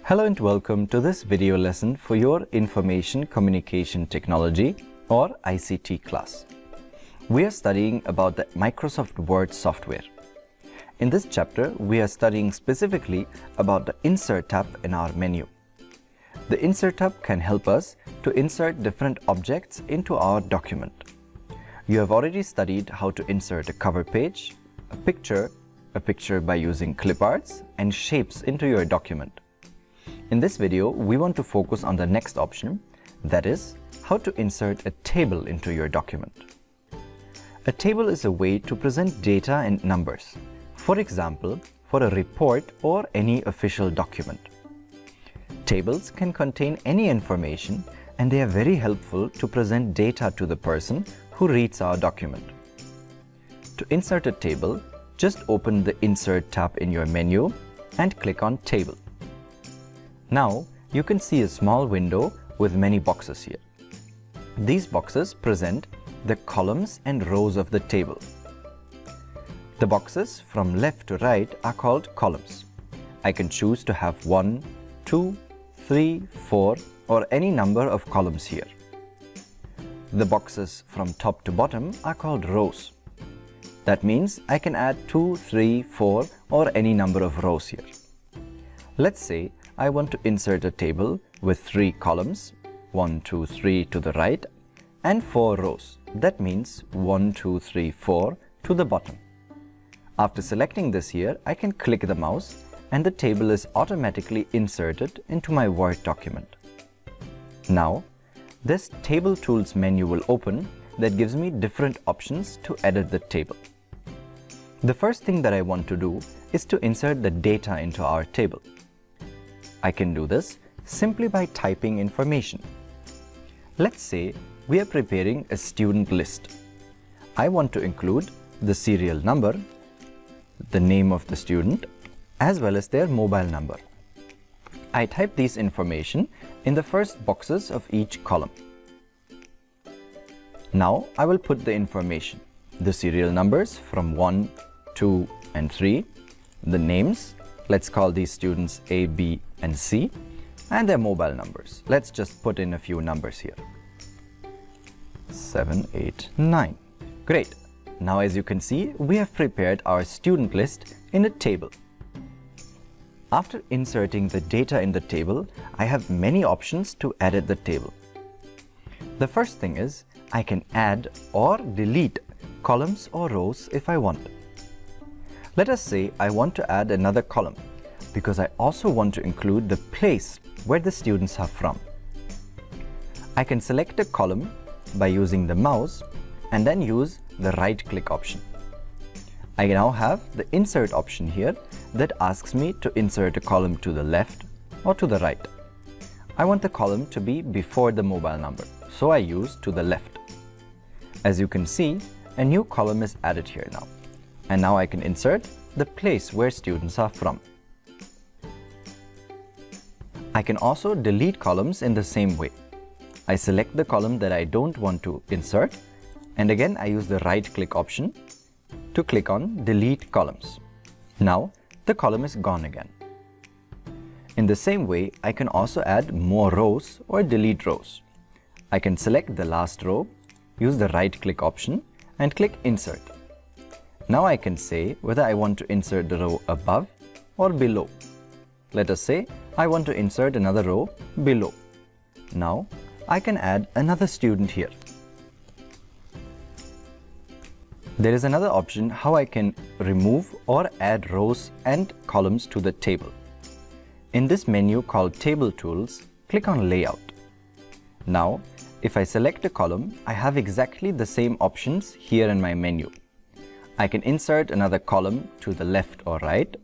Hello and welcome to this video lesson for your Information Communication Technology or ICT class. We are studying about the Microsoft Word software. In this chapter, we are studying specifically about the Insert tab in our menu. The Insert tab can help us to insert different objects into our document. You have already studied how to insert a cover page, a picture by using clip arts, and shapes into your document. In this video, we want to focus on the next option, that is, how to insert a table into your document. A table is a way to present data and numbers, for example, for a report or any official document. Tables can contain any information and they are very helpful to present data to the person who reads our document. To insert a table, just open the Insert tab in your menu and click on Table. Now, you can see a small window with many boxes here. These boxes present the columns and rows of the table. The boxes from left to right are called columns. I can choose to have 1, 2, 3, 4 or any number of columns here. The boxes from top to bottom are called rows. That means I can add 2, 3, 4 or any number of rows here. Let's say I want to insert a table with 3 columns, 1, 2, 3 to the right, and 4 rows. That means 1, 2, 3, 4 to the bottom. After selecting this here, I can click the mouse and the table is automatically inserted into my Word document. Now, this Table Tools menu will open that gives me different options to edit the table. The first thing that I want to do is to insert the data into our table. I can do this simply by typing information. Let's say we are preparing a student list. I want to include the serial number, the name of the student, as well as their mobile number. I type these information in the first boxes of each column. Now I will put the information, the serial numbers from 1, 2, and 3, the names, let's call these students A, B, and C, and their mobile numbers. Let's just put in a few numbers here. 7, 8, 9. Great. Now as you can see, we have prepared our student list in a table. After inserting the data in the table, I have many options to edit the table. The first thing is, I can add or delete columns or rows if I want. Let us say I want to add another column because I also want to include the place where the students are from. I can select a column by using the mouse and then use the right-click option. I now have the Insert option here that asks me to insert a column to the left or to the right. I want the column to be before the mobile number, so I use to the left. As you can see, a new column is added here now. And now I can insert the place where students are from. I can also delete columns in the same way. I select the column that I don't want to insert, and again I use the right-click option to click on Delete Columns. Now the column is gone again. In the same way, I can also add more rows or delete rows. I can select the last row, use the right-click option, and click Insert. Now I can say whether I want to insert the row above or below. Let us say I want to insert another row below. Now I can add another student here. There is another option how I can remove or add rows and columns to the table. In this menu called Table Tools, click on Layout. Now, if I select a column, I have exactly the same options here in my menu. I can insert another column to the left or right,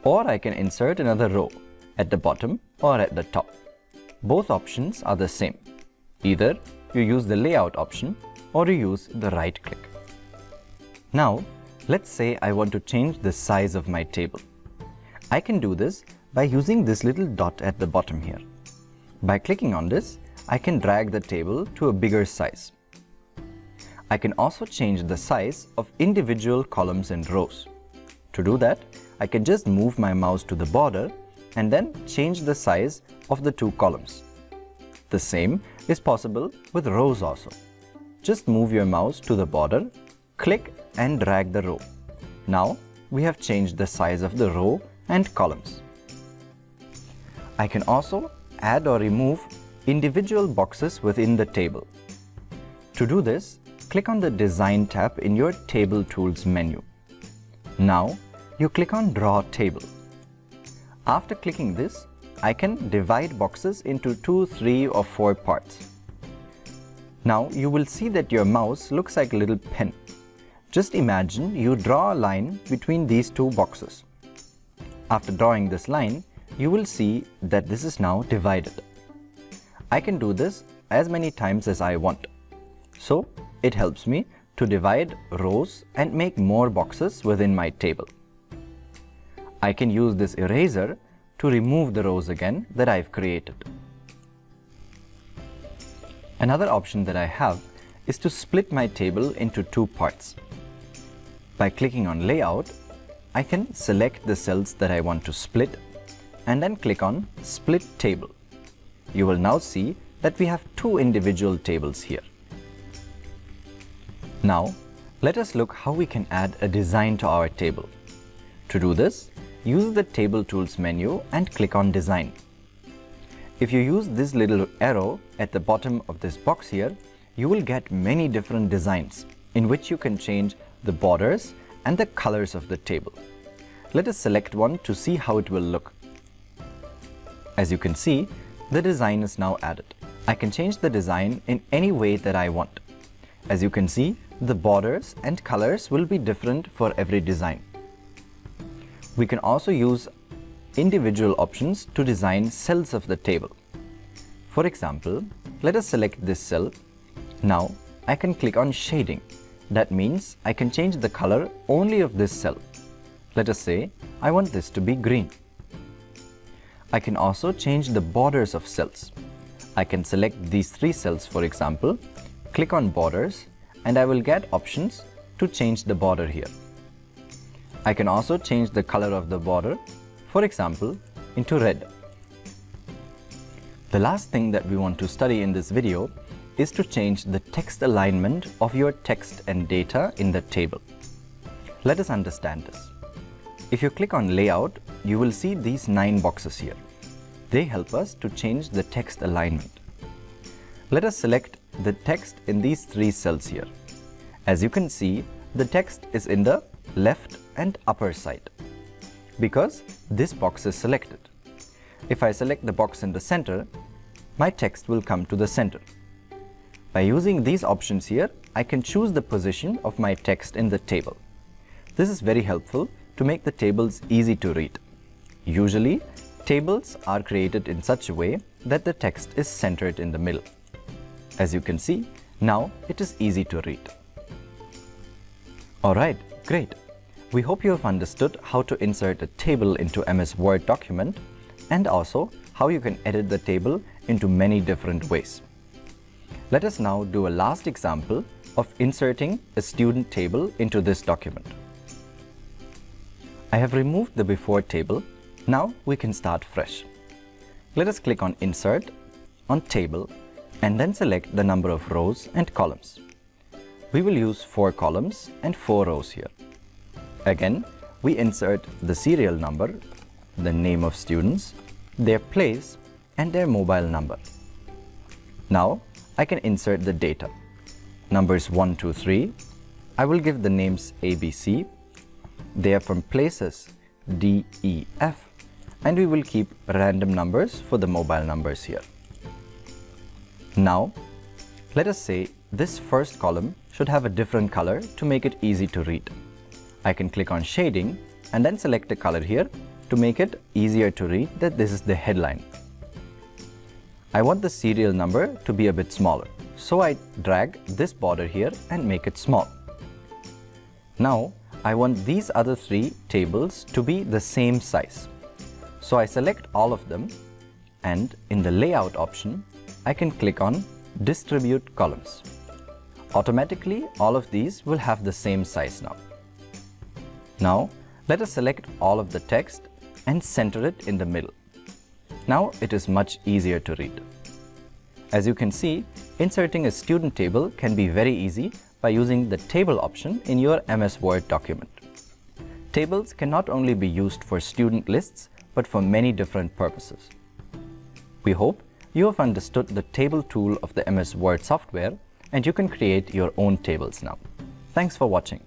or I can insert another row at the bottom or at the top. Both options are the same. Either you use the Layout option or you use the right click. Now, let's say I want to change the size of my table. I can do this by using this little dot at the bottom here. By clicking on this, I can drag the table to a bigger size. I can also change the size of individual columns and rows. To do that, I can just move my mouse to the border and then change the size of the two columns. The same is possible with rows also. Just move your mouse to the border, click and drag the row. Now we have changed the size of the row and columns. I can also add or remove individual boxes within the table. To do this, click on the Design tab in your Table Tools menu. Now you click on Draw Table. After clicking this, I can divide boxes into 2, 3 or 4 parts. Now you will see that your mouse looks like a little pen. Just imagine you draw a line between these two boxes. After drawing this line, you will see that this is now divided. I can do this as many times as I want. So it helps me to divide rows and make more boxes within my table. I can use this eraser to remove the rows again that I've created. Another option that I have is to split my table into two parts. By clicking on Layout, I can select the cells that I want to split and then click on Split Table. You will now see that we have two individual tables here. Now, let us look how we can add a design to our table. To do this, use the Table Tools menu and click on Design. If you use this little arrow at the bottom of this box here, you will get many different designs in which you can change the borders and the colors of the table. Let us select one to see how it will look. As you can see, the design is now added. I can change the design in any way that I want. As you can see, the borders and colors will be different for every design. We can also use individual options to design cells of the table. For example, let us select this cell. Now I can click on Shading. That means I can change the color only of this cell. Let us say I want this to be green. I can also change the borders of cells. I can select these three cells, for example, click on Borders, and I will get options to change the border here. I can also change the color of the border, for example, into red. The last thing that we want to study in this video is to change the text alignment of your text and data in the table. Let us understand this. If you click on Layout, you will see these 9 boxes here. They help us to change the text alignment. Let us select the text in these 3 cells here. As you can see, the text is in the left and upper side because this box is selected. If I select the box in the center, my text will come to the center. By using these options here, I can choose the position of my text in the table. This is very helpful to make the tables easy to read. Usually, tables are created in such a way that the text is centered in the middle. As you can see, now it is easy to read. Alright, great. We hope you have understood how to insert a table into MS Word document and also how you can edit the table into many different ways. Let us now do a last example of inserting a student table into this document. I have removed the before table. Now we can start fresh. Let us click on Insert, on Table, and then select the number of rows and columns. We will use 4 columns and 4 rows here. Again, we insert the serial number, the name of students, their place, and their mobile number. Now, I can insert the data. Numbers 1, 2, 3. I will give the names A, B, C. They are from places D, E, F, and we will keep random numbers for the mobile numbers here. Now, let us say this first column should have a different color to make it easy to read. I can click on Shading and then select a color here to make it easier to read that this is the headline. I want the serial number to be a bit smaller, so I drag this border here and make it small. Now, I want these other 3 tables to be the same size. So I select all of them, and in the Layout option, I can click on Distribute Columns. Automatically, all of these will have the same size now. Now, let us select all of the text and center it in the middle. Now it is much easier to read. As you can see, inserting a student table can be very easy by using the table option in your MS Word document. Tables can not only be used for student lists, but for many different purposes. We hope you have understood the table tool of the MS Word software and you can create your own tables now. Thanks for watching.